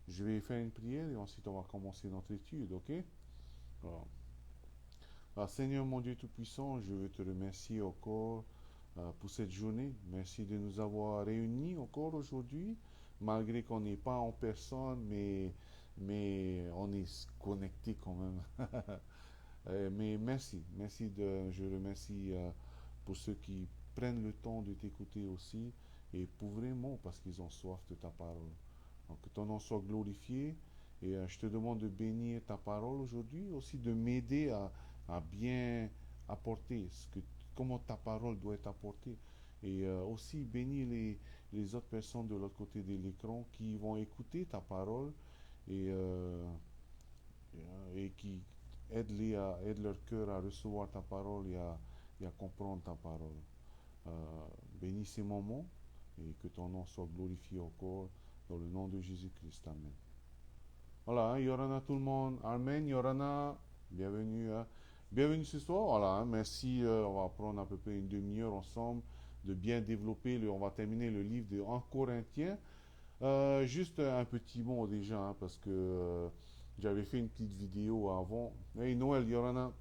Je vais faire une prière et ensuite on va commencer notre étude, ok? Alors, Seigneur mon Dieu Tout-Puissant, je veux te remercier encore pour cette journée. Merci de nous avoir réunis encore aujourd'hui, malgré qu'on n'est pas en personne, mais on est connecté quand même. Mais merci, je remercie pour ceux qui prennent le temps de t'écouter aussi et pour vraiment parce qu'ils ont soif de ta parole. Donc que ton nom soit glorifié et je te demande de bénir ta parole aujourd'hui, aussi de m'aider à bien apporter comment ta parole doit être apportée. Et aussi bénir les autres personnes de l'autre côté de l'écran qui vont écouter ta parole et, et qui aide leur cœur à recevoir ta parole et à comprendre ta parole. Bénis ces moments et que ton nom soit glorifié encore dans le nom de Jésus-Christ. Amen. Voilà, hein, Yorana tout le monde. Amen, Yorana. Bienvenue. Hein. Bienvenue ce soir. Voilà, hein, merci. On va prendre à peu près une demi-heure ensemble de bien développer. On va terminer le livre de 1 Corinthiens. Juste un petit mot déjà, hein, parce que j'avais fait une petite vidéo avant. Hey Noël, Yorana,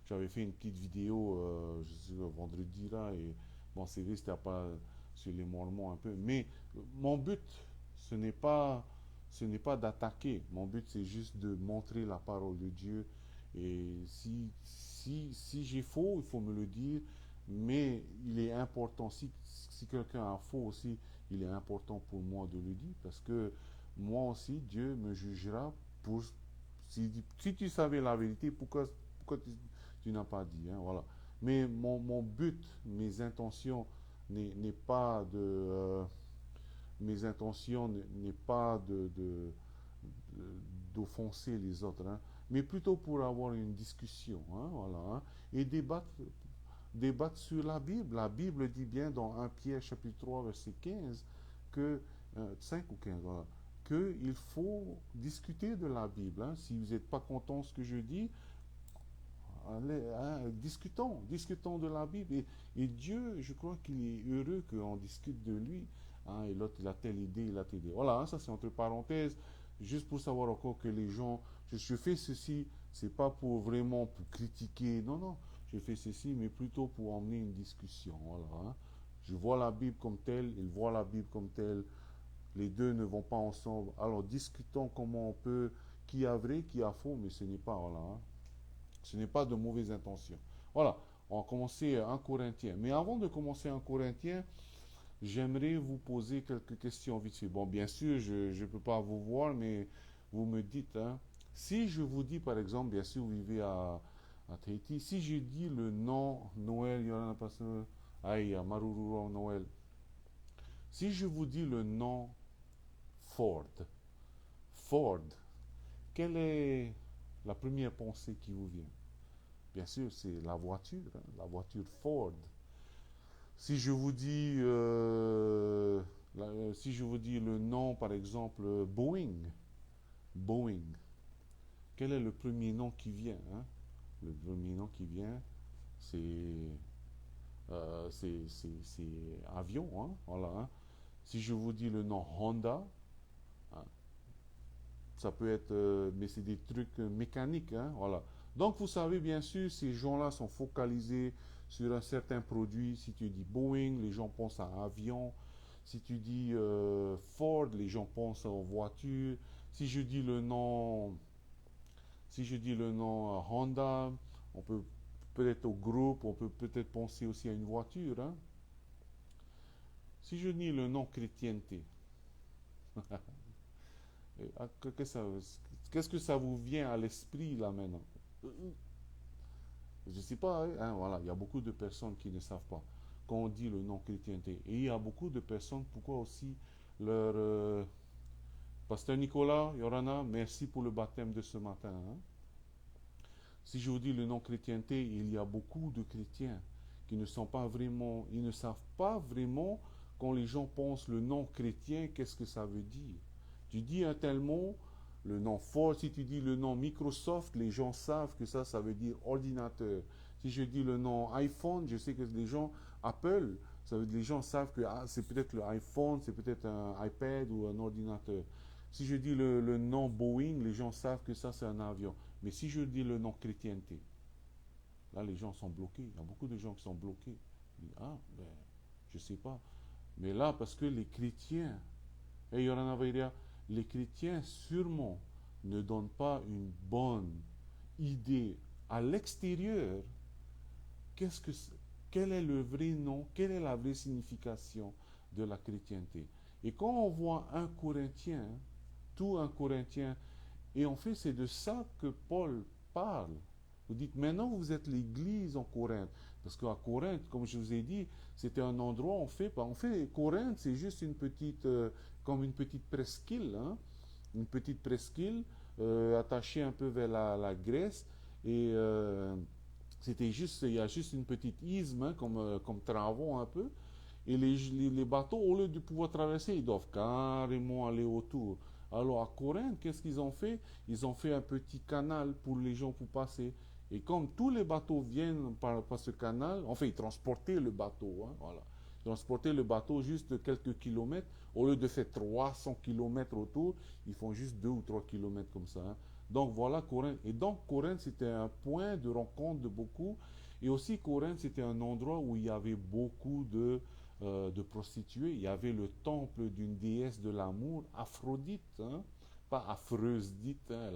j'avais fait une petite vidéo, je sais, vendredi là, et bon, c'est vrai, c'était pas sur les Mormons un peu, mais mon but, ce n'est pas, ce n'est pas d'attaquer. Mon but, c'est juste de montrer la parole de Dieu. Et si j'ai faux, il faut me le dire. Mais il est important, si quelqu'un a faux aussi, il est important pour moi de le dire parce que moi aussi, Dieu me jugera pour. Si tu savais la vérité, pourquoi tu n'as pas dit, hein, voilà. Mais mon but, mes intentions n'est pas de. Mes intentions n'est pas d'offenser les autres, hein, mais plutôt pour avoir une discussion, hein, voilà, hein, et débattre sur la Bible. La Bible dit bien dans 1 Pierre chapitre 3 verset 15 que 5 ou 15 voilà, que il faut discuter de la Bible. Hein. Si vous n'êtes pas content de ce que je dis, allez, hein, discutons de la Bible. Et Dieu, je crois qu'il est heureux qu'on discute de lui. Hein, et l'autre, il a telle idée, il a telle idée. Voilà, hein, ça c'est entre parenthèses, juste pour savoir encore que les gens, je fais ceci, c'est pas pour vraiment pour critiquer, non, non, je fais ceci, mais plutôt pour emmener une discussion. Voilà, hein. Je vois la Bible comme telle, il voit la Bible comme telle, les deux ne vont pas ensemble. Alors discutons comment on peut, qui a vrai, qui a faux, mais ce n'est pas, voilà, hein. Ce n'est pas de mauvaises intentions. Voilà, on va commencer un Corinthien. Mais avant de commencer un Corinthien, j'aimerais vous poser quelques questions vite fait. Bon, bien sûr, je ne peux pas vous voir, mais vous me dites, hein, si je vous dis, par exemple, bien sûr, vous vivez à Tahiti, si je dis le nom Noël, il y en a pas aïe, Maruru Noël. Si je vous dis le nom Ford, Ford, quelle est la première pensée qui vous vient? Bien sûr, c'est la voiture, hein, la voiture Ford. Si je vous dis, si je vous dis le nom, par exemple, Boeing, Boeing, quel est le premier nom qui vient, hein? Le premier nom qui vient, c'est c'est avion, hein? Voilà, hein. Si je vous dis le nom Honda, hein, ça peut être, mais c'est des trucs mécaniques, hein, voilà. Donc vous savez, bien sûr, ces gens-là sont focalisés sur un certain produit. Si tu dis Boeing, les gens pensent à un avion. Si tu dis Ford, les gens pensent aux voitures. Si je dis le nom, si je dis le nom Honda, on peut peut-être au groupe, on peut peut-être penser aussi à une voiture, hein. Si je dis le nom chrétienté, qu'est-ce que ça vous vient à l'esprit là maintenant? Je ne sais pas, hein, voilà, il y a beaucoup de personnes qui ne savent pas quand on dit le nom chrétienté. Et il y a beaucoup de personnes, pourquoi aussi leur... Pasteur Nicolas, Yorana, merci pour le baptême de ce matin. Hein. Si je vous dis le nom chrétienté, il y a beaucoup de chrétiens qui ne sont pas vraiment, ils ne savent pas vraiment quand les gens pensent le nom chrétien, qu'est-ce que ça veut dire. Tu dis un tel mot, le nom Ford, si tu dis le nom Microsoft, les gens savent que ça veut dire ordinateur. Si je dis le nom iPhone, je sais que les gens, Apple, ça veut, les gens savent que ah, c'est peut-être le iPhone, c'est peut-être un iPad ou un ordinateur. Si je dis le nom Boeing, les gens savent que ça c'est un avion. Mais si je dis le nom chrétienté, là les gens sont bloqués. Il y a beaucoup de gens qui sont bloqués. Ils disent, ah, ben, je ne sais pas. Mais là, parce que les chrétiens, et Yoranavaria, les chrétiens sûrement ne donnent pas une bonne idée à l'extérieur. Qu'est-ce que quel est le vrai nom, quelle est la vraie signification de la chrétienté? Et quand on voit un Corinthien, tout un Corinthien, et en fait c'est de ça que Paul parle. Vous dites, maintenant vous êtes l'église en Corinthe. Parce qu'à Corinthe, comme je vous ai dit, c'était un endroit, en fait Corinthe, c'est juste une petite, comme une petite presqu'île, hein, une petite presqu'île attachée un peu vers la Grèce. Et c'était juste, il y a juste une petite isthme, hein, comme Travon un peu. Et les bateaux, au lieu de pouvoir traverser, ils doivent carrément aller autour. Alors à Corinthe, qu'est-ce qu'ils ont fait? Ils ont fait un petit canal pour les gens pour passer. Et comme tous les bateaux viennent par ce canal, en fait, ils transportaient le bateau. Hein, voilà. Ils transportaient le bateau juste quelques kilomètres. Au lieu de faire 300 kilomètres autour, ils font juste 2 ou 3 kilomètres comme ça. Hein. Donc voilà Corinthe. Et donc Corinthe, c'était un point de rencontre de beaucoup. Et aussi Corinthe, c'était un endroit où il y avait beaucoup de prostituées. Il y avait le temple d'une déesse de l'amour, Aphrodite, hein, pas affreuse dite, hein,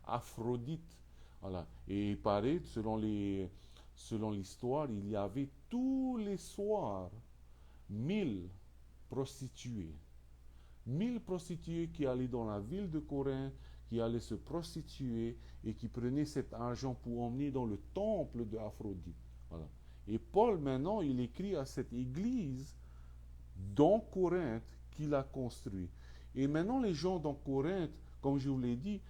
Aphrodite. Voilà. Et il paraît, selon l'histoire, il y avait tous les soirs 1000 prostituées. 1000 prostituées qui allaient dans la ville de Corinthe, qui allaient se prostituer et qui prenaient cet argent pour emmener dans le temple de Aphrodite. Voilà. Et Paul, maintenant, il écrit à cette église dans Corinthe qu'il a construit. Et maintenant, les gens dans Corinthe, comme je vous l'ai dit,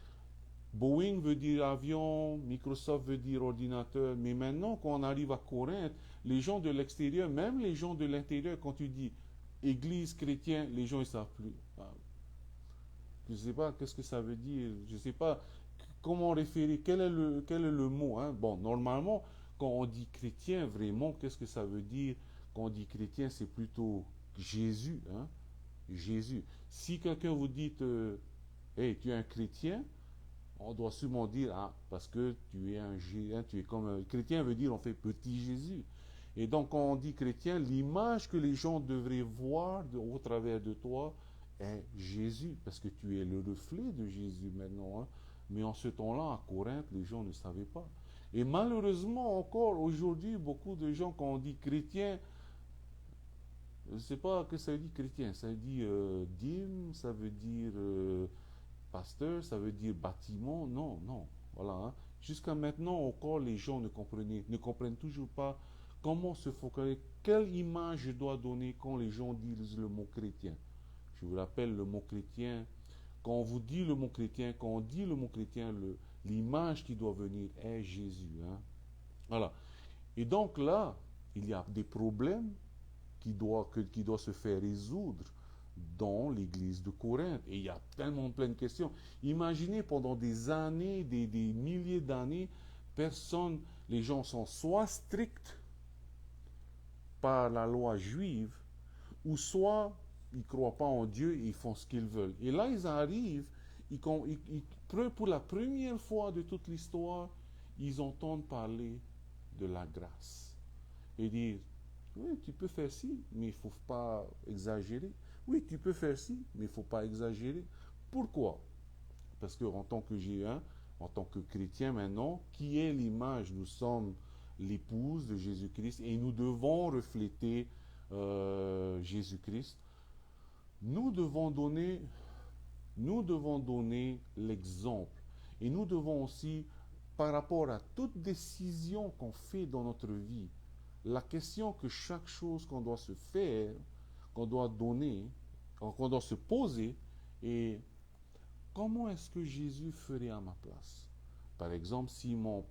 Boeing veut dire avion, Microsoft veut dire ordinateur, mais maintenant, quand on arrive à Corinthe, les gens de l'extérieur, même les gens de l'intérieur, quand tu dis église chrétienne, les gens ne savent plus. Je ne sais pas qu'est-ce que ça veut dire, je ne sais pas comment référer, quel est le mot. Hein? Bon, normalement, quand on dit chrétien, vraiment, qu'est-ce que ça veut dire? Quand on dit chrétien, c'est plutôt Jésus. Hein? Jésus. Si quelqu'un vous dit, hey, tu es un chrétien, on doit sûrement dire, ah, parce que tu es hein, tu es comme un chrétien veut dire, on fait petit Jésus. Et donc, quand on dit chrétien, l'image que les gens devraient voir au travers de toi est Jésus, parce que tu es le reflet de Jésus maintenant. Hein. Mais en ce temps-là, à Corinthe, les gens ne savaient pas. Et malheureusement, encore aujourd'hui, beaucoup de gens, quand on dit chrétien, je ne sais pas ce que ça veut dire chrétien. Ça veut dire dîme, ça veut dire pasteur, ça veut dire bâtiment. Non, non. Voilà. Hein. Jusqu'à maintenant, encore, les gens ne comprennent toujours pas comment se focaliser, quelle image je dois donner quand les gens disent le mot chrétien. Je vous rappelle le mot chrétien. Quand on vous dit le mot chrétien, quand on dit le mot chrétien, l'image qui doit venir est Jésus. Hein. Voilà. Et donc là, il y a des problèmes qui doivent se faire résoudre dans l'église de Corinthe. Et il y a tellement plein de questions. Imaginez pendant des années, des milliers d'années, les gens sont soit stricts par la loi juive, ou soit ils ne croient pas en Dieu et ils font ce qu'ils veulent. Et là, ils arrivent, pour la première fois de toute l'histoire, ils entendent parler de la grâce. Et dire, oui, tu peux faire ci, mais il ne faut pas exagérer. Oui, tu peux faire ci, mais il ne faut pas exagérer. Pourquoi? Parce qu'en tant que G1, en tant que chrétien maintenant, qui est l'image? Nous sommes l'épouse de Jésus-Christ et nous devons refléter Jésus-Christ. Nous devons donner l'exemple. Et nous devons aussi, par rapport à toute décision qu'on fait dans notre vie, la question que chaque chose qu'on doit se faire, qu'on doit donner, qu'on doit se poser, est comment est-ce que Jésus ferait à ma place? Par exemple, si mon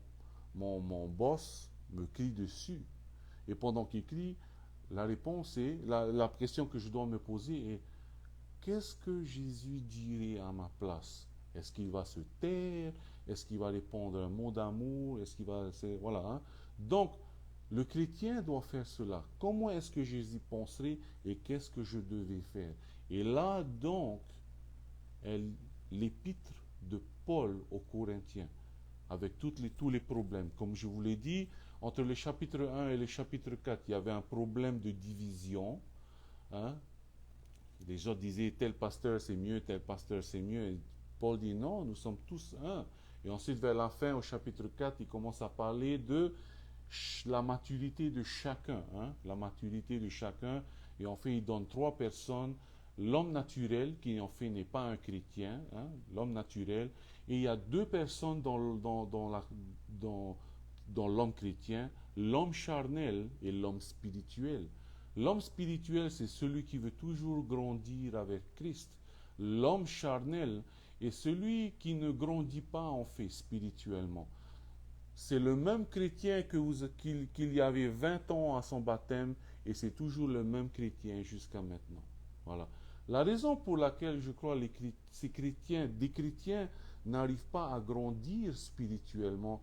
boss me crie dessus, et pendant qu'il crie, la réponse est, la question que je dois me poser est, qu'est-ce que Jésus dirait à ma place? Est-ce qu'il va se taire? Est-ce qu'il va répondre un mot d'amour? Est-ce qu'il va... Voilà. Hein? Donc, le chrétien doit faire cela. Comment est-ce que Jésus penserait et qu'est-ce que je devais faire? Et là, donc, est l'épître de Paul aux Corinthiens, avec tous les problèmes. Comme je vous l'ai dit, entre le chapitre 1 et le chapitre 4, il y avait un problème de division. Hein? Les gens disaient tel pasteur c'est mieux, tel pasteur c'est mieux. Et Paul dit non, nous sommes tous un. Et ensuite, vers la fin, au chapitre 4, il commence à parler de la maturité de chacun. Hein? La maturité de chacun. Et en fait, il donne trois personnes. L'homme naturel, qui en fait n'est pas un chrétien, hein? L'homme naturel. Et il y a deux personnes dans l'homme chrétien, l'homme charnel et l'homme spirituel. L'homme spirituel, c'est celui qui veut toujours grandir avec Christ. L'homme charnel est celui qui ne grandit pas en fait spirituellement. C'est le même chrétien qu'il y avait 20 ans à son baptême et c'est toujours le même chrétien jusqu'à maintenant. Voilà. La raison pour laquelle je crois des chrétiens n'arrivent pas à grandir spirituellement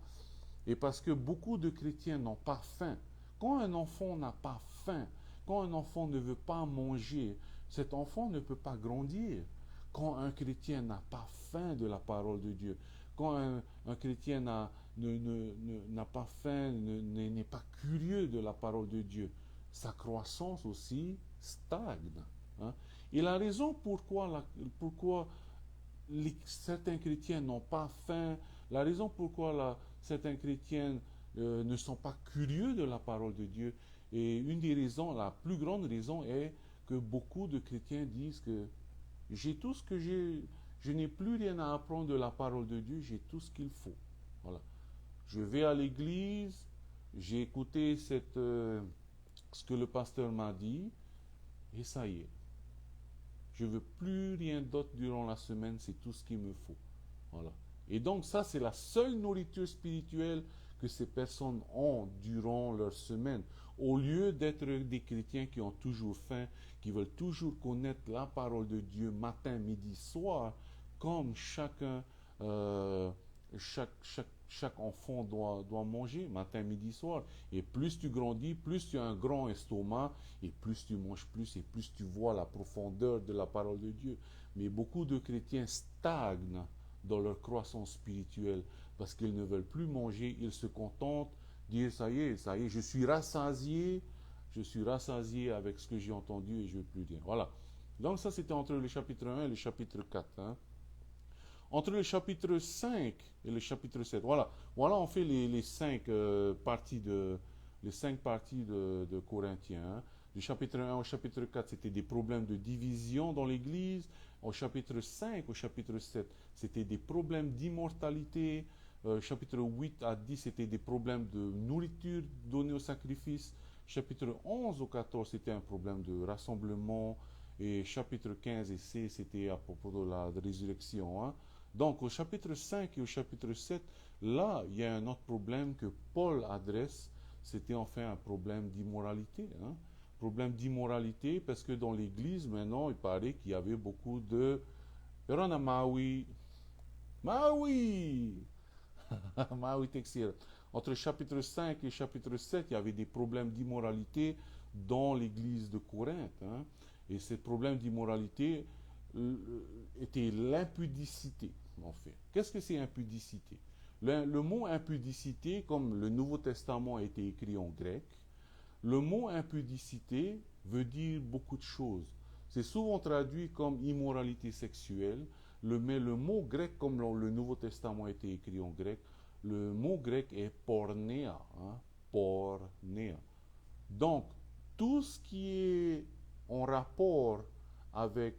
est parce que beaucoup de chrétiens n'ont pas faim. Quand un enfant n'a pas faim, quand un enfant ne veut pas manger, cet enfant ne peut pas grandir. Quand un chrétien n'a pas faim de la parole de Dieu, quand un chrétien n'a pas faim, n'est pas curieux de la parole de Dieu, sa croissance aussi stagne. Hein? Et la raison pourquoi certains chrétiens n'ont pas faim, la raison pourquoi certains chrétiens ne sont pas curieux de la parole de Dieu, et une des raisons, la plus grande raison est que beaucoup de chrétiens disent que j'ai tout ce que je n'ai plus rien à apprendre de la parole de Dieu, j'ai tout ce qu'il faut. Voilà. Je vais à l'église, j'ai écouté ce que le pasteur m'a dit, et ça y est. Je ne veux plus rien d'autre durant la semaine, c'est tout ce qu'il me faut. Voilà. Et donc ça, c'est la seule nourriture spirituelle que ces personnes ont durant leur semaine. Au lieu d'être des chrétiens qui ont toujours faim, qui veulent toujours connaître la parole de Dieu matin, midi, soir, comme chaque enfant doit manger matin, midi, soir. Et plus tu grandis, plus tu as un grand estomac, et plus tu manges plus, et plus tu vois la profondeur de la parole de Dieu. Mais beaucoup de chrétiens stagnent dans leur croissance spirituelle parce qu'ils ne veulent plus manger, ils se contentent de dire ça y est, je suis rassasié avec ce que j'ai entendu et je ne veux plus rien. Voilà. Donc ça c'était entre le chapitre 1 et le chapitre 4. Hein. Entre le chapitre 5 et le chapitre 7, voilà on fait les cinq parties de Corinthiens. Hein. Du chapitre 1 au chapitre 4, c'était des problèmes de division dans l'Église. Au chapitre 5, au chapitre 7, c'était des problèmes d'immortalité. Chapitre 8 à 10, c'était des problèmes de nourriture donnée au sacrifice. Chapitre 11 au 14, c'était un problème de rassemblement. Et chapitre 15 et 16, c'était à propos de la résurrection. Hein. Donc, au chapitre 5 et au chapitre 7, là, il y a un autre problème que Paul adresse. C'était enfin un problème d'immoralité. Hein. Problème d'immoralité parce que dans l'Église, maintenant, il paraît qu'il y avait beaucoup de... Maui! Maui Texir. Entre le chapitre 5 et le chapitre 7, il y avait des problèmes d'immoralité dans l'Église de Corinthe. Hein. Et ces problèmes d'immoralité était l'impudicité, en fait. Qu'est-ce que c'est impudicité? Le mot impudicité, comme le Nouveau Testament a été écrit en grec, le mot impudicité veut dire beaucoup de choses. C'est souvent traduit comme immoralité sexuelle, mais le mot grec, comme le Nouveau Testament a été écrit en grec, le mot grec est pornéa. Hein, pornéa. Donc, tout ce qui est en rapport avec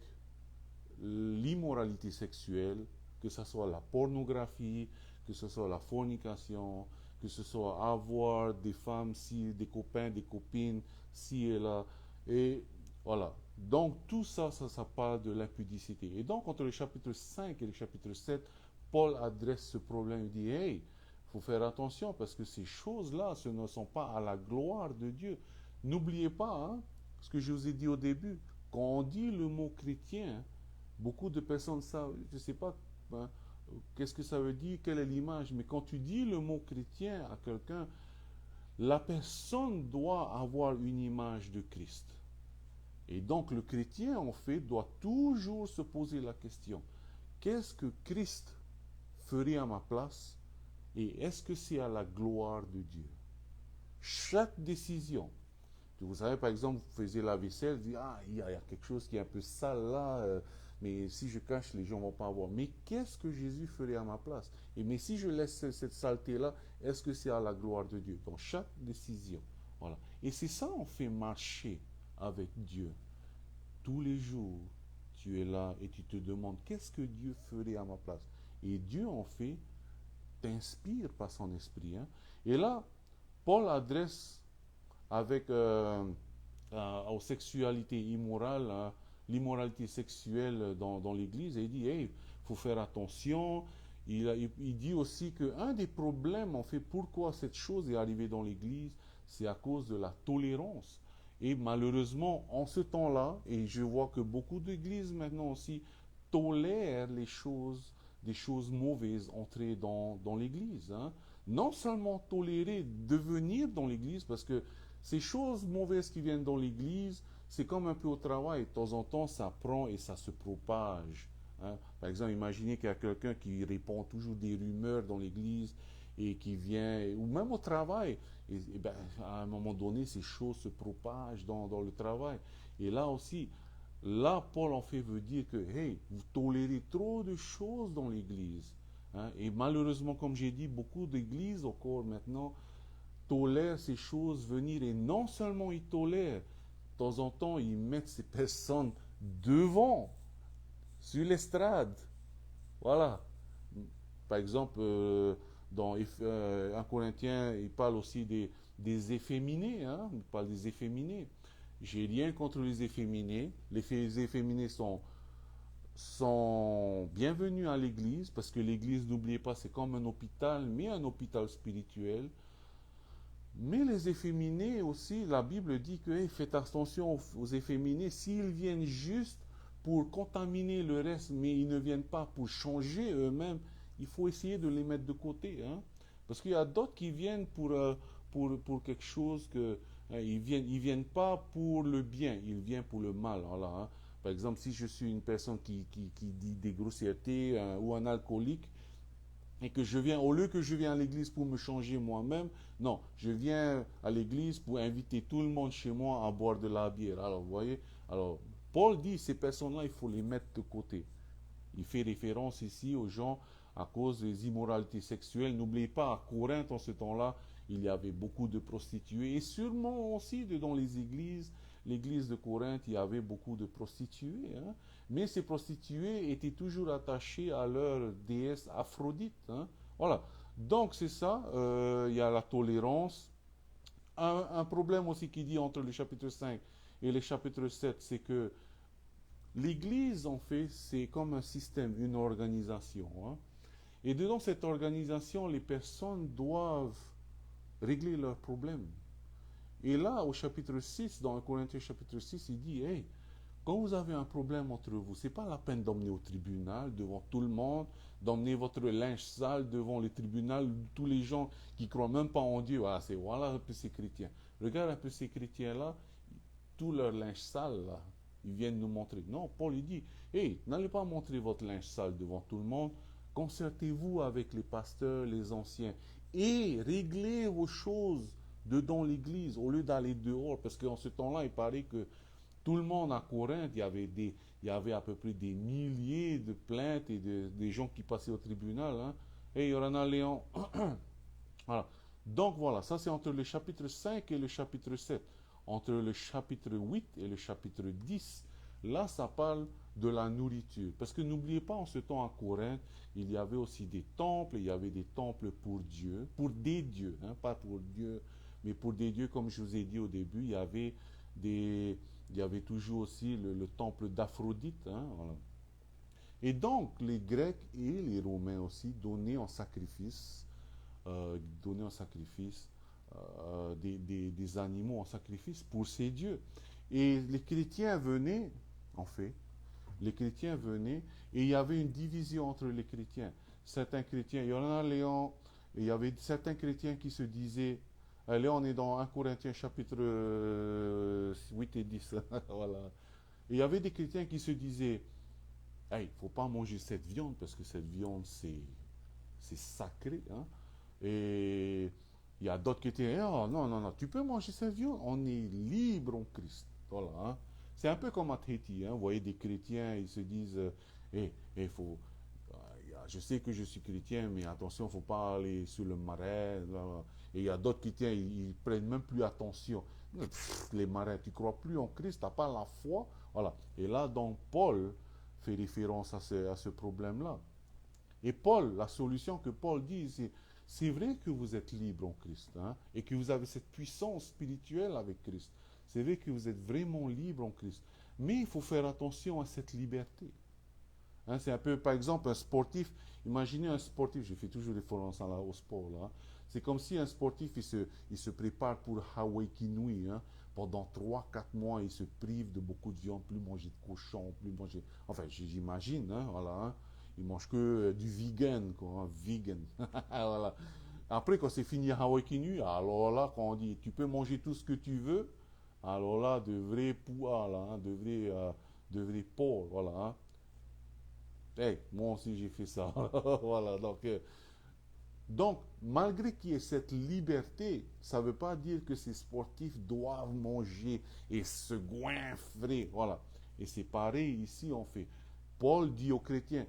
l'immoralité sexuelle, que ce soit la pornographie, que ce soit la fornication, que ce soit avoir des femmes, des copains, des copines, ci et là. Et voilà. Donc tout ça, ça parle de l'impudicité. Et donc entre le chapitre 5 et le chapitre 7, Paul adresse ce problème. Il dit, hey, il faut faire attention parce que ces choses-là, ce ne sont pas à la gloire de Dieu. N'oubliez pas, hein, ce que je vous ai dit au début, quand on dit le mot chrétien, beaucoup de personnes savent, je ne sais pas, hein, qu'est-ce que ça veut dire, quelle est l'image, mais quand tu dis le mot chrétien à quelqu'un, la personne doit avoir une image de Christ. Et donc le chrétien, en fait, doit toujours se poser la question, qu'est-ce que Christ ferait à ma place et est-ce que c'est à la gloire de Dieu? Chaque décision. Vous savez, par exemple, vous faisiez la vaisselle, vous dites, ah, il y a quelque chose qui est un peu sale là, mais si je cache, les gens ne vont pas voir. Mais qu'est-ce que Jésus ferait à ma place? Et mais si je laisse cette saleté-là, est-ce que c'est à la gloire de Dieu? Dans chaque décision. Voilà. Et c'est ça, on fait marcher avec Dieu. Tous les jours, tu es là et tu te demandes, qu'est-ce que Dieu ferait à ma place? Et Dieu, en fait, t'inspire par son esprit. Hein. Et là, Paul adresse avec aux sexualités immorales, hein, l'immoralité sexuelle dans l'Église, et il dit, hey, il faut faire attention. Il dit aussi qu'un des problèmes, en fait, pourquoi cette chose est arrivée dans l'Église, c'est à cause de la tolérance. Et malheureusement, en ce temps-là, et je vois que beaucoup d'églises maintenant aussi tolèrent des choses mauvaises entrer dans l'Église. Hein. Non seulement tolérer, devenir dans l'Église, parce que ces choses mauvaises qui viennent dans l'Église, c'est comme un peu au travail. De temps en temps, ça prend et ça se propage. Hein. Par exemple, imaginez qu'il y a quelqu'un qui répand toujours des rumeurs dans l'Église et qui vient, ou même au travail. Et ben, à un moment donné, ces choses se propagent dans le travail. Et là aussi, là, Paul en fait veut dire que, hey, vous tolérez trop de choses dans l'Église. Hein. Et malheureusement, comme j'ai dit, beaucoup d'églises encore maintenant tolèrent ces choses venir. Et non seulement ils tolèrent, de temps en temps, ils mettent ces personnes devant, sur l'estrade. Voilà. Par exemple, dans 1 Corinthiens, il parle aussi des efféminés. Hein? Il parle des efféminés. J'ai rien contre les efféminés. Les efféminés sont bienvenus à l'église, parce que l'église, n'oubliez pas, c'est comme un hôpital, mais un hôpital spirituel. Mais les efféminés aussi, la Bible dit que hey, faites attention aux efféminés, s'ils viennent juste pour contaminer le reste, mais ils ne viennent pas pour changer eux-mêmes, il faut essayer de les mettre de côté. Hein? Parce qu'il y a d'autres qui viennent pour quelque chose que... Hein, ils viennent pas pour le bien, ils viennent pour le mal. Voilà, hein. Par exemple, si je suis une personne qui dit des grossièretés ou un alcoolique, et que je viens, au lieu que je viens à l'église pour me changer moi-même, non, je viens à l'église pour inviter tout le monde chez moi à boire de la bière. Alors, vous voyez, alors, Paul dit, ces personnes-là, il faut les mettre de côté. Il fait référence ici aux gens à cause des immoralités sexuelles. N'oubliez pas, à Corinthe, en ce temps-là, il y avait beaucoup de prostituées. Et sûrement aussi dans les églises, l'église de Corinthe, il y avait beaucoup de prostituées. Hein. Mais ces prostituées étaient toujours attachées à leur déesse Aphrodite. Hein. Voilà. Donc c'est ça, il y a la tolérance. Un problème aussi qui dit entre le chapitre 5 et le chapitre 7, c'est que l'Église, en fait, c'est comme un système, une organisation. Hein. Et dedans cette organisation, les personnes doivent régler leurs problèmes. Et là, au chapitre 6, dans 1 Corinthiens chapitre 6, il dit, hey, quand vous avez un problème entre vous, c'est pas la peine d'emmener au tribunal devant tout le monde, d'emmener votre linge sale devant le tribunal, tous les gens qui croient même pas en Dieu. Ah, voilà un peu ces chrétiens. Regarde un peu ces chrétiens-là, tout leur linge sale, là, ils viennent nous montrer. Non, Paul il dit, hey, n'allez pas montrer votre linge sale devant tout le monde, concertez-vous avec les pasteurs, les anciens, et réglez vos choses dedans l'église, au lieu d'aller dehors, parce qu'en ce temps-là, il paraît que tout le monde à Corinthe, il y avait à peu près des milliers de plaintes et des gens qui passaient au tribunal. Hein. Et Yorana Léon. Voilà. Donc voilà, ça c'est entre le chapitre 5 et le chapitre 7. Entre le chapitre 8 et le chapitre 10, là ça parle de la nourriture. Parce que n'oubliez pas, en ce temps à Corinthe, il y avait aussi des temples, il y avait des temples pour Dieu, pour des dieux, hein, pas pour Dieu, mais pour des dieux, comme je vous ai dit au début, il y avait toujours aussi le temple d'Aphrodite. Hein, voilà. Et donc, les Grecs et les Romains aussi donnaient en sacrifice des animaux en sacrifice pour ces dieux. Et les chrétiens venaient, en fait, les chrétiens venaient, et il y avait une division entre les chrétiens. Certains chrétiens, il y en a, Léon, il y avait certains chrétiens qui se disaient, là on est dans 1 Corinthiens chapitre 8 et 10, voilà. Et il y avait des chrétiens qui se disaient, hey, il ne faut pas manger cette viande parce que cette viande, c'est sacré. Hein. Et il y a d'autres qui disent, oh, non, non, non, tu peux manger cette viande, on est libre en Christ. Voilà. Hein. C'est un peu comme à Tahiti. Hein. Vous voyez des chrétiens, ils se disent, faut, je sais que je suis chrétien, mais attention, il ne faut pas aller sur le marais. Là. Et il y a d'autres chrétiens, ils prennent même plus attention. Pff, les marais, tu ne crois plus en Christ, tu n'as pas la foi. Voilà. Et là, donc, Paul fait référence à ce problème-là. Et Paul, la solution que Paul dit, c'est vrai que vous êtes libre en Christ, hein, et que vous avez cette puissance spirituelle avec Christ. C'est vrai que vous êtes vraiment libre en Christ. Mais il faut faire attention à cette liberté. Hein, c'est un peu, par exemple, un sportif. Imaginez un sportif, je fais toujours référence au sport. Là. C'est comme si un sportif, il se prépare pour Hawaii Kinui. Hein. Pendant 3 4 mois, il se prive de beaucoup de viande, plus manger de cochon, plus manger. Enfin, j'imagine, hein, voilà. Hein. Il mange que du vegan, quoi, hein, vegan. Voilà. Après, quand c'est fini Hawaii Kinui, alors là, quand on dit tu peux manger tout ce que tu veux, alors là, de vrais poids, là, hein, de vrais porcs, voilà. Hein. Hey, moi aussi j'ai fait ça. Voilà, donc, malgré qu'il y ait cette liberté, ça ne veut pas dire que ces sportifs doivent manger et se goinfrer. Voilà. Et c'est pareil ici, on fait. Paul dit aux chrétiens,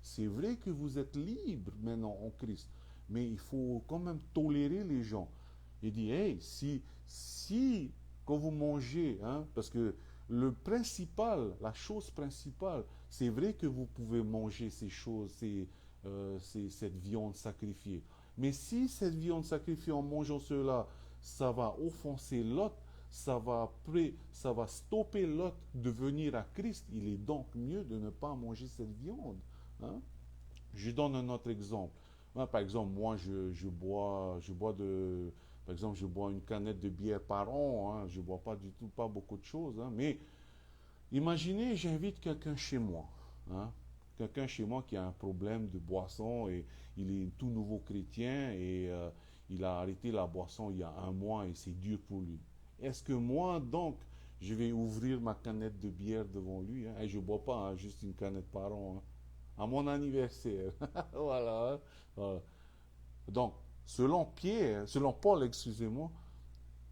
c'est vrai que vous êtes libres maintenant en Christ, mais il faut quand même tolérer les gens. Il dit, hey, si quand vous mangez, hein, parce que le principal, la chose principale, c'est vrai que vous pouvez manger ces choses, cette viande sacrifiée. Mais si cette viande sacrifiée en mangeant cela, ça va offenser l'autre, ça va stopper l'autre de venir à Christ, il est donc mieux de ne pas manger cette viande. Hein? Je donne un autre exemple. Hein, par exemple, moi, par exemple, je bois une canette de bière par an. Hein, je ne bois pas du tout, pas beaucoup de choses. Hein, mais imaginez, j'invite quelqu'un chez moi. Hein, quelqu'un chez moi qui a un problème de boisson et il est tout nouveau chrétien et il a arrêté la boisson il y a un mois et c'est dur pour lui. Est-ce que moi, donc, je vais ouvrir ma canette de bière devant lui, hein, et je ne bois pas hein, juste une canette par an, hein, à mon anniversaire. Voilà. Hein. Voilà. Donc, selon Paul, excusez-moi,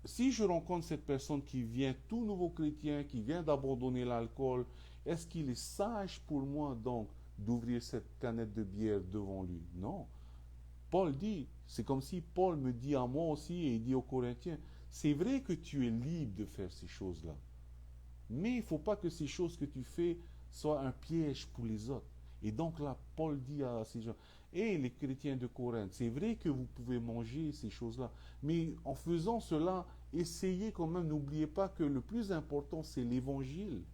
si je rencontre cette personne qui vient tout nouveau chrétien, qui vient d'abandonner l'alcool, est-ce qu'il est sage pour moi donc d'ouvrir cette canette de bière devant lui? Non. Paul dit, c'est comme si Paul me dit à moi aussi et il dit aux Corinthiens, c'est vrai que tu es libre de faire ces choses-là, mais il ne faut pas que ces choses que tu fais soient un piège pour les autres. Et donc là, Paul dit à ces gens, et les chrétiens de Corinthe, c'est vrai que vous pouvez manger ces choses-là, mais en faisant cela, essayez quand même, n'oubliez pas que le plus important, c'est l'évangile.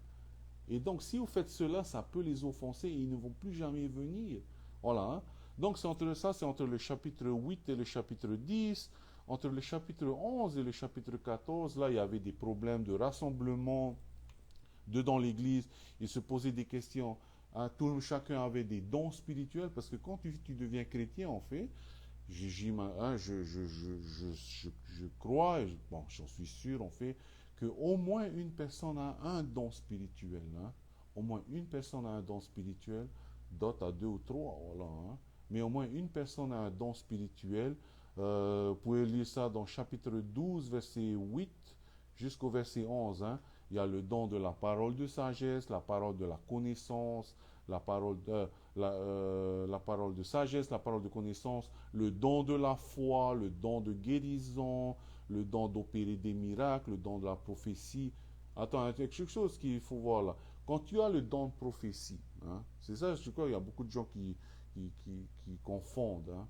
Et donc, si vous faites cela, ça peut les offenser et ils ne vont plus jamais venir. Voilà. Hein. Donc, c'est entre le chapitre 8 et le chapitre 10. Entre le chapitre 11 et le chapitre 14, là, il y avait des problèmes de rassemblement dedans l'église. Ils se posaient des questions. Hein, chacun avait des dons spirituels parce que quand tu deviens chrétien, en fait, hein, je crois, bon, j'en suis sûr, en fait, qu'au moins une personne a un don spirituel. Hein. Au moins une personne a un don spirituel, d'autres à deux ou trois, voilà. Hein. Mais au moins une personne a un don spirituel. Vous pouvez lire ça dans chapitre 12, verset 8 jusqu'au verset 11. Hein. Il y a le don de la parole de sagesse, la parole de la connaissance, la parole de sagesse, la parole de connaissance, le don de la foi, le don de guérison, le don d'opérer des miracles, le don de la prophétie. Attends, il y a quelque chose qu'il faut voir là. Quand tu as le don de prophétie, hein, c'est ça, je crois qu'il y a beaucoup de gens qui confondent. Hein.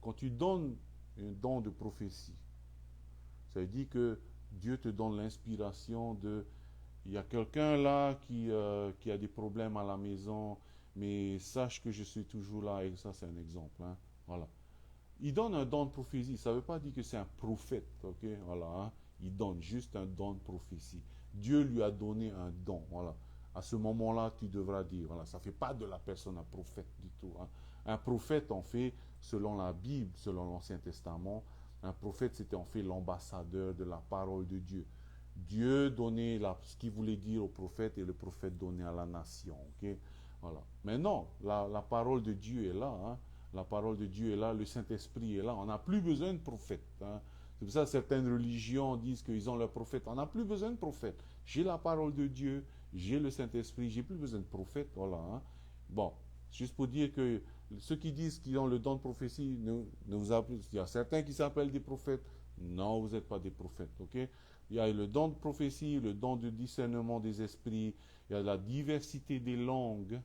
Quand tu donnes un don de prophétie, ça veut dire que Dieu te donne l'inspiration de il y a quelqu'un là qui a des problèmes à la maison, mais sache que je suis toujours là. Et ça, c'est un exemple. Hein. Voilà. Il donne un don de prophétie. Ça ne veut pas dire que c'est un prophète. Ok, voilà. Hein. Il donne juste un don de prophétie. Dieu lui a donné un don. Voilà. À ce moment-là, tu devras dire, voilà, ça ne fait pas de la personne un prophète du tout. Hein. Un prophète, en fait, selon la Bible, selon l'Ancien Testament, un prophète, c'était en fait l'ambassadeur de la parole de Dieu. Dieu donnait ce qu'il voulait dire au prophète et le prophète donnait à la nation. Ok. Voilà. Mais non, la parole de Dieu est là. Hein. La parole de Dieu est là, le Saint-Esprit est là. On n'a plus besoin de prophète. Hein. C'est pour ça que certaines religions disent qu'ils ont leur prophète. On n'a plus besoin de prophète. J'ai la parole de Dieu, j'ai le Saint-Esprit, j'ai plus besoin de prophète. Voilà. Hein. Bon, juste pour dire que ceux qui disent qu'ils ont le don de prophétie, ne vous appelez, il y a certains qui s'appellent des prophètes. Non, vous n'êtes pas des prophètes. Ok. Il y a le don de prophétie, le don de discernement des esprits, il y a la diversité des langues.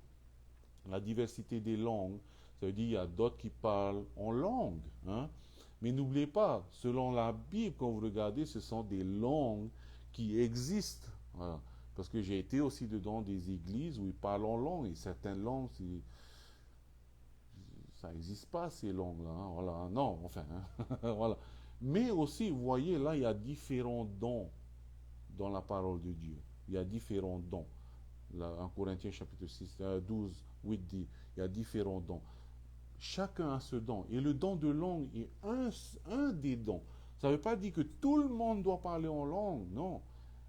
La diversité des langues, ça veut dire qu'il y a d'autres qui parlent en langue. Hein? Mais n'oubliez pas, selon la Bible, quand vous regardez, ce sont des langues qui existent. Voilà. Parce que j'ai été aussi dedans des églises où ils parlent en langue, et certaines langues, ça n'existe pas ces langues-là. Hein? Voilà. Non, enfin, hein? Voilà. Mais aussi, vous voyez, là, il y a différents dons dans la parole de Dieu. Il y a différents dons. Là, en Corinthiens chapitre 6, 12, 8 dit, il y a différents dons. Chacun a ce don. Et le don de langue est un des dons. Ça ne veut pas dire que tout le monde doit parler en langue, non.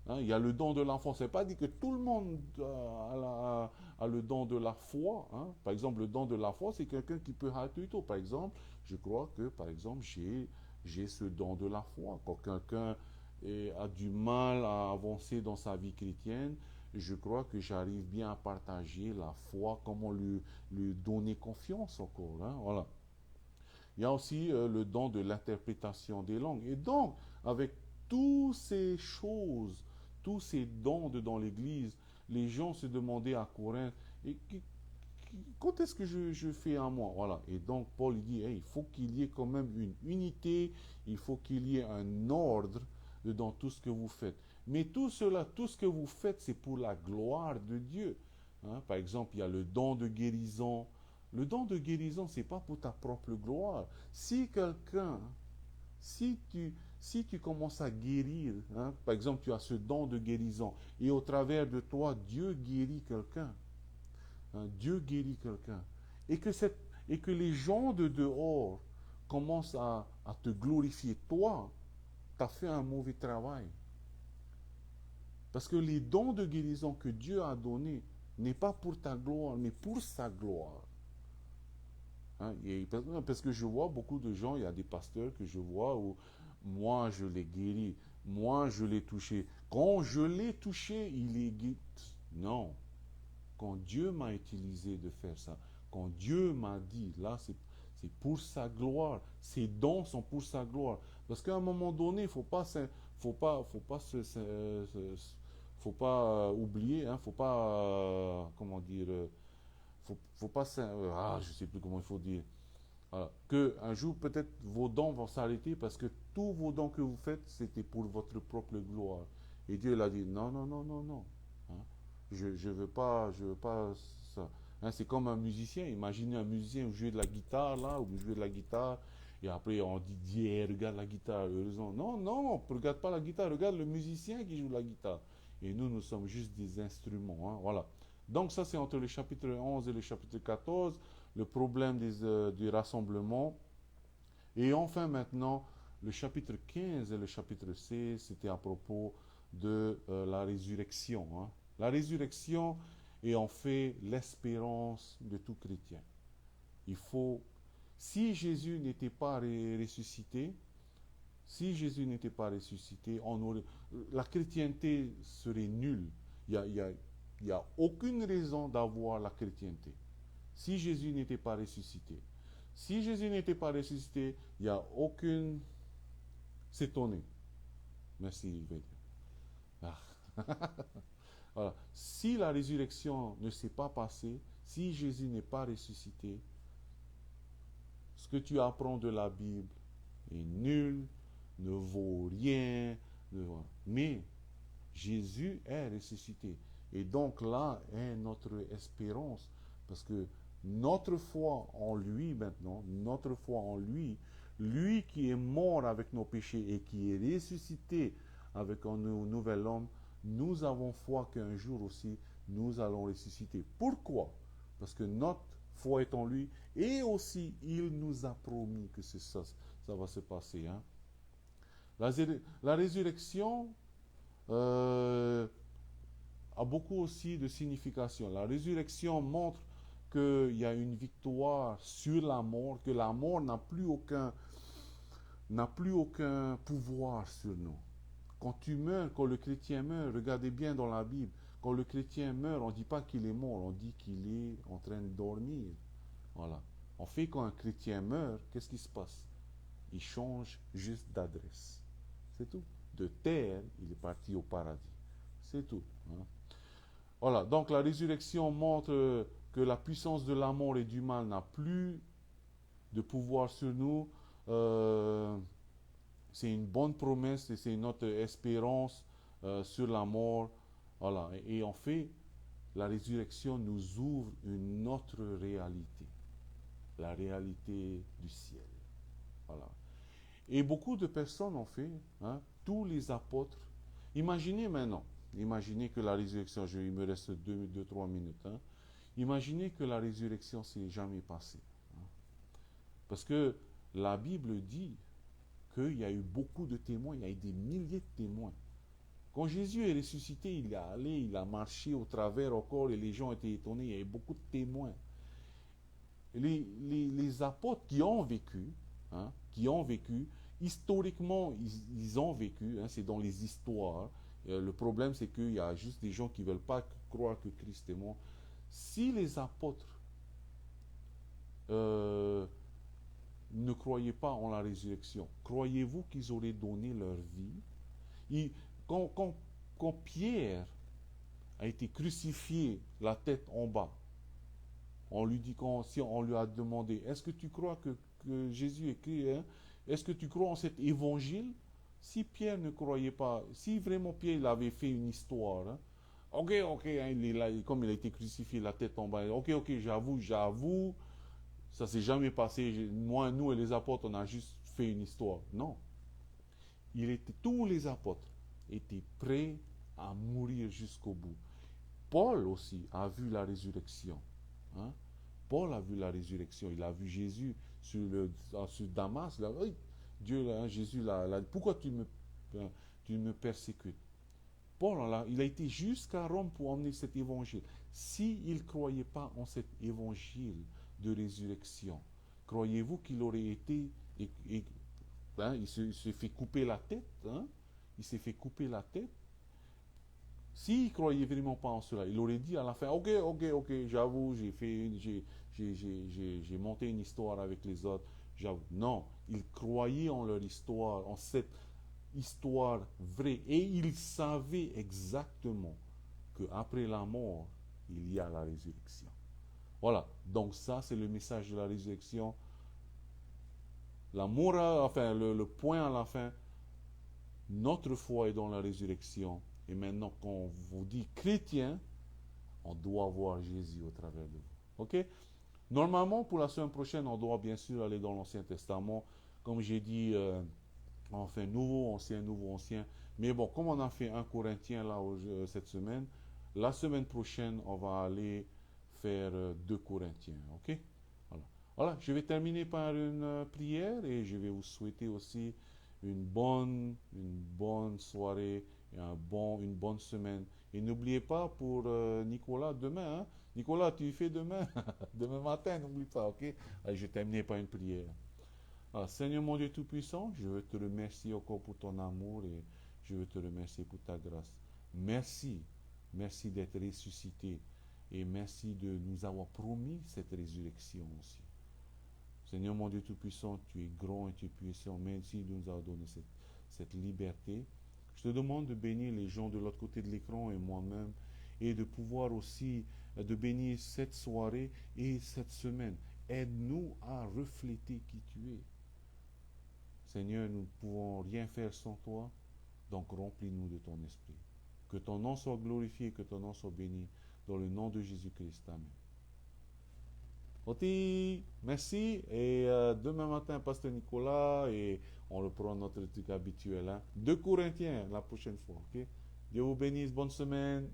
Hein, il y a le don de l'enfant. Ça ne veut pas dire que tout le monde a le don de la foi. Hein. Par exemple, le don de la foi, c'est quelqu'un qui peut tout. Par exemple, je crois que, par exemple, j'ai ce don de la foi. Quand quelqu'un a du mal à avancer dans sa vie chrétienne, je crois que j'arrive bien à partager la foi, comment lui donner confiance encore. Hein, voilà. Il y a aussi le don de l'interprétation des langues. Et donc, avec toutes ces choses, tous ces dons dans l'Église, les gens se demandaient à Corinthe, et quand est-ce que je fais un moi? Voilà. Et donc, Paul dit, hey, il faut qu'il y ait quand même une unité, il faut qu'il y ait un ordre dans tout ce que vous faites. Mais tout cela, tout ce que vous faites, c'est pour la gloire de Dieu. Hein? Par exemple, il y a le don de guérison. Le don de guérison, ce n'est pas pour ta propre gloire. Si quelqu'un, si tu commences à guérir, hein, par exemple, tu as ce don de guérison, et au travers de toi, Dieu guérit quelqu'un. Hein, Dieu guérit quelqu'un. Et que les gens de dehors commencent à te glorifier. Toi, tu as fait un mauvais travail. Parce que les dons de guérison que Dieu a donnés n'est pas pour ta gloire, mais pour sa gloire. Hein, parce que je vois beaucoup de gens, il y a des pasteurs que je vois où moi je l'ai guéri, moi je l'ai touché. Quand je l'ai touché, il est guéri. Non. Quand Dieu m'a utilisé de faire ça, quand Dieu m'a dit, là c'est pour sa gloire, ces dons sont pour sa gloire. Parce qu'à un moment donné, il ne faut pas oublier, hein, faut pas, comment dire, faut pas, je sais plus comment il faut dire, voilà. Que un jour peut-être vos dons vont s'arrêter parce que tous vos dons que vous faites, c'était pour votre propre gloire. Et Dieu l'a dit, non, non, non, non, non. Hein. Je veux pas ça. Hein, c'est comme un musicien. Imaginez un musicien jouer de la guitare là, ou jouer de la guitare, et après on dit Dieu, regarde la guitare, heureusement. Non, non, regarde pas la guitare, regarde le musicien qui joue la guitare. Et nous sommes juste des instruments. Hein, voilà. Donc ça, c'est entre le chapitre 11 et le chapitre 14, le problème du rassemblement. Et enfin maintenant, le chapitre 15 et le chapitre 16, c'était à propos de la résurrection. Hein. La résurrection est en fait l'espérance de tout chrétien. Il faut, si Jésus n'était pas ressuscité, si Jésus n'était pas ressuscité, la chrétienté serait nulle. Il y a aucune raison d'avoir la chrétienté. Si Jésus n'était pas ressuscité. Si Jésus n'était pas ressuscité, il n'y a aucune... S'étonner. Merci, ah. Voilà. Si la résurrection ne s'est pas passée, si Jésus n'est pas ressuscité, ce que tu apprends de la Bible est nul, ne vaut rien. Mais Jésus est ressuscité. Et donc là est notre espérance. Parce que notre foi en lui maintenant, notre foi en lui, lui qui est mort avec nos péchés et qui est ressuscité avec un nouvel homme, nous avons foi qu'un jour aussi, nous allons ressusciter. Pourquoi? Parce que notre foi est en lui et aussi il nous a promis que ça va se passer. Hein? La résurrection, euh, a beaucoup aussi de signification. La résurrection montre qu'il y a une victoire sur la mort, que la mort n'a plus aucun pouvoir sur nous. Quand tu meurs, quand le chrétien meurt, regardez bien dans la Bible, quand le chrétien meurt, on ne dit pas qu'il est mort, on dit qu'il est en train de dormir. Voilà. En fait, quand un chrétien meurt, qu'est-ce qui se passe? Il change juste d'adresse. C'est tout. De terre, il est parti au paradis. C'est tout. Hein. Voilà. Donc la résurrection montre que la puissance de la mort et du mal n'a plus de pouvoir sur nous. Euh, c'est une bonne promesse et c'est notre espérance sur la mort. Voilà. Et en fait, la résurrection nous ouvre une autre réalité, la réalité du ciel. Voilà. Et beaucoup de personnes ont fait, hein, tous les apôtres. Imaginez maintenant, imaginez que la résurrection, il me reste 2-3 minutes. Hein, imaginez que la résurrection s'est jamais passée. Hein, parce que la Bible dit qu'il y a eu beaucoup de témoins, il y a eu des milliers de témoins. Quand Jésus est ressuscité, il est allé, il a marché au travers encore et les gens étaient étonnés, il y a eu beaucoup de témoins. Les apôtres hein, qui ont vécu, historiquement, ils ont vécu, hein, c'est dans les histoires. Le problème, c'est qu'il y a juste des gens qui ne veulent pas croire que Christ est mort. Si les apôtres ne croyaient pas en la résurrection, croyez-vous qu'ils auraient donné leur vie? Quand Pierre a été crucifié, la tête en bas, on lui dit, si on lui a demandé, est-ce que tu crois que Jésus est Christ, hein? Est-ce que tu crois en cet évangile? Si Pierre ne croyait pas, si vraiment Pierre il avait fait une histoire, hein, ok, hein, comme il a été crucifié, la tête en bas, ok, j'avoue, ça s'est jamais passé, moi, nous et les apôtres, on a juste fait une histoire. Non. Tous les apôtres étaient prêts à mourir jusqu'au bout. Paul aussi a vu la résurrection. Hein? Paul a vu la résurrection, il a vu Jésus sur Damas. Là, oui, Dieu, là, Jésus, là, pourquoi tu me persécutes? Paul, là, il a été jusqu'à Rome pour emmener cet évangile. S'il ne croyait pas en cet évangile de résurrection, croyez-vous qu'il aurait été... hein, il s'est fait couper la tête. Hein? Il s'est fait couper la tête. S'il ne croyait vraiment pas en cela, il aurait dit à la fin, ok, j'avoue, j'ai monté une histoire avec les autres, j'avoue. Non, il croyait en leur histoire, en cette histoire vraie, et il savait exactement qu'après la mort, il y a la résurrection. Voilà, donc ça c'est le message de la résurrection. La morale, enfin le point à la fin, notre foi est dans la résurrection. Et maintenant, quand on vous dit chrétien, on doit voir Jésus au travers de vous. Ok? Normalement, pour la semaine prochaine, on doit bien sûr aller dans l'Ancien Testament. Comme j'ai dit, on fait nouveau, ancien. Mais bon, comme on a fait un Corinthien là cette semaine, la semaine prochaine, on va aller faire 2 Corinthiens. Ok? Voilà, je vais terminer par une prière et je vais vous souhaiter aussi une bonne soirée et une bonne semaine. Et n'oubliez pas pour Nicolas demain, hein? Nicolas, tu fais demain, demain matin, n'oublie pas, ok? Allez, je vais terminer par une prière. Ah, Seigneur mon Dieu Tout-Puissant, je veux te remercier encore pour ton amour et je veux te remercier pour ta grâce. Merci d'être ressuscité et merci de nous avoir promis cette résurrection aussi. Seigneur mon Dieu Tout-Puissant, tu es grand et tu es puissant. Merci de nous avoir donné cette liberté. Je te demande de bénir les gens de l'autre côté de l'écran et moi-même et de pouvoir aussi de bénir cette soirée et cette semaine. Aide-nous à refléter qui tu es. Seigneur, nous ne pouvons rien faire sans toi, donc remplis-nous de ton esprit. Que ton nom soit glorifié, que ton nom soit béni, dans le nom de Jésus-Christ. Amen. Ok, merci. Et demain matin, Pasteur Nicolas, et on reprend notre truc habituel. Hein. 2 Corinthiens la prochaine fois. Ok. Dieu vous bénisse. Bonne semaine.